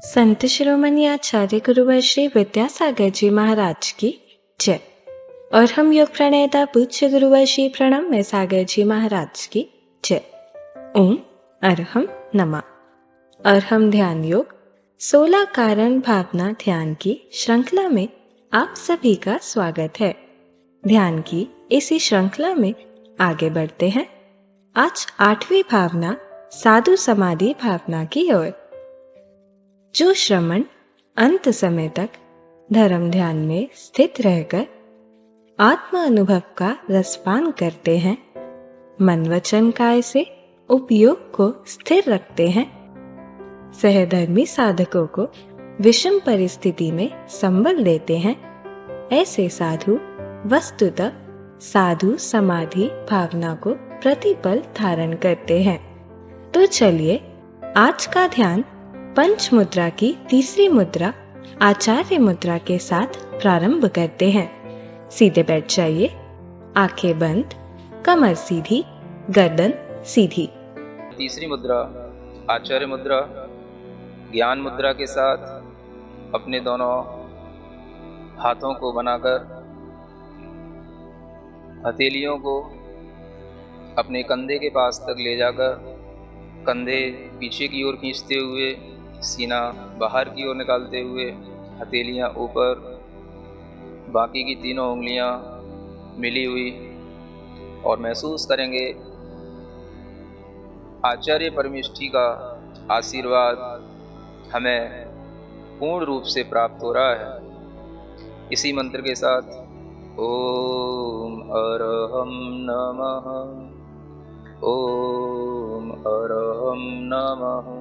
संत शिरोमणि आचार्य गुरुवर श्री विद्यासागर जी महाराज की जय। और हम योग प्रणेता पूज्य गुरुवर श्री प्रणम्य सागर जी महाराज की जय। ओम अरहम नमः। अरहम ध्यान योग 16 कारण भावना ध्यान की श्रृंखला में आप सभी का स्वागत है। ध्यान की इसी श्रृंखला में आगे बढ़ते हैं। आज 8वीं भावना साधु समाधि भावना की ओर। जो श्रमण अंत समय तक धर्म ध्यान में स्थित रहकर आत्म अनुभव का रसपान करते हैं, मन वचन काय से उपयोग को स्थिर रखते हैं, सहधर्मी साधकों को विषम परिस्थिति में संबल देते हैं, ऐसे साधु वस्तुतः साधु समाधि भावना को प्रतिपल धारण करते हैं। तो चलिए आज का ध्यान पंच मुद्रा की तीसरी मुद्रा आचार्य मुद्रा के साथ प्रारंभ करते हैं। सीधे बैठ जाइए, आंखें बंद, कमर सीधी, गर्दन सीधी। तीसरी मुद्रा आचार्य मुद्रा ज्ञान मुद्रा के साथ अपने दोनों हाथों को बनाकर हथेलियों को अपने कंधे के पास तक ले जाकर कंधे पीछे की ओर खींचते हुए, सीना बाहर की ओर निकालते हुए, हथेलियां ऊपर, बाकी की तीनों उंगलियां मिली हुई, और महसूस करेंगे आचार्य परमेष्ठी का आशीर्वाद हमें पूर्ण रूप से प्राप्त हो रहा है। इसी मंत्र के साथ ओम अरहम नमः, ओम अरहम नमः,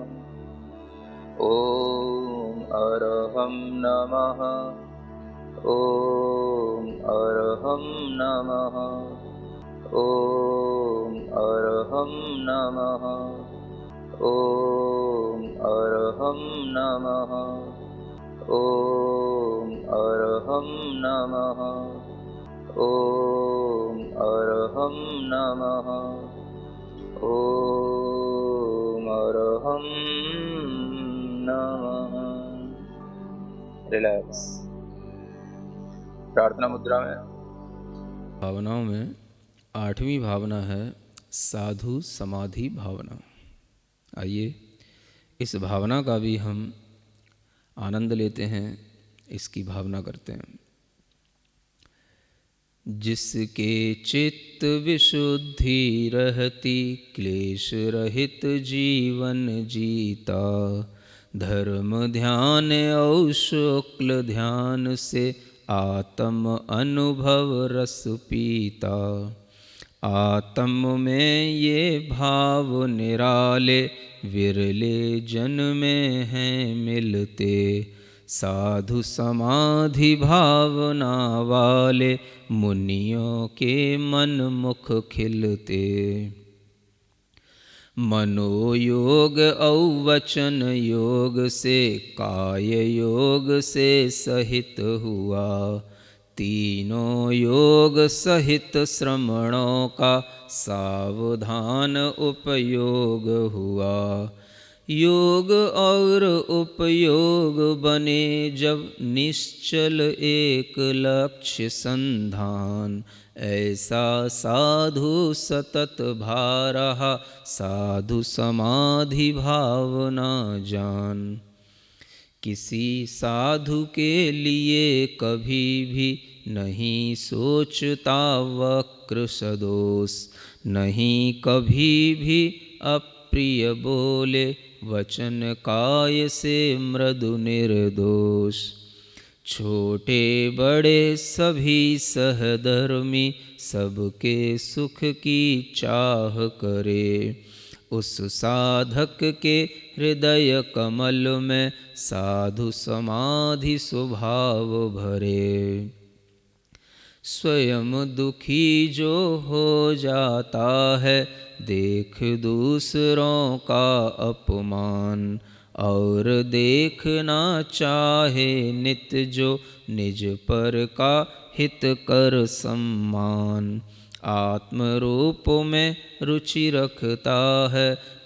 ओम अरहम नमः, ओम अरहम नमः, ओम अरहम नमः, ओम अरहम नमः, ओम अरहम नमः, ओम अरहम नमः, ओम अरहम नमः। रिलैक्स। प्रार्थना मुद्रा में भावनाओं में 8वीं भावना है साधु समाधि भावना। आइए इस भावना का भी हम आनंद लेते हैं, इसकी भावना करते हैं। जिसके चित्त विशुद्धि रहती, क्लेश रहित जीवन जीता, धर्म ध्यान और शुक्ल ध्यान से आत्म अनुभव रस पीता। आत्म में ये भाव निराले, विरले जन में हैं मिलते, साधु समाधि भावना वाले मुनियों के मन मुख खिलते। मनोयोग और वचन योग से काय योग से सहित हुआ, तीनों योग सहित श्रमणों का सावधान उपयोग हुआ। योग और उपयोग बने जब निश्चल एक लक्ष्य संधान, ऐसा साधु सतत भा रहा साधु समाधि भावना जान। किसी साधु के लिए कभी भी नहीं सोचता वक्र सदोष, नहीं कभी भी अप्रिय बोले वचन काय से मृदु निर्दोष। छोटे बड़े सभी सहधर्मी सबके सुख की चाह करे, उस साधक के हृदय कमल में साधु समाधि स्वभाव भरे। स्वयं दुखी जो हो जाता है, देख दूसरों का अपमान, और देखना चाहे नित जो निज पर का हित कर सम्मान। आत्म रूप में रुचि रखता है,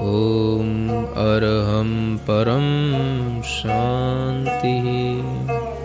ॐ अरहं परं शान्तिः।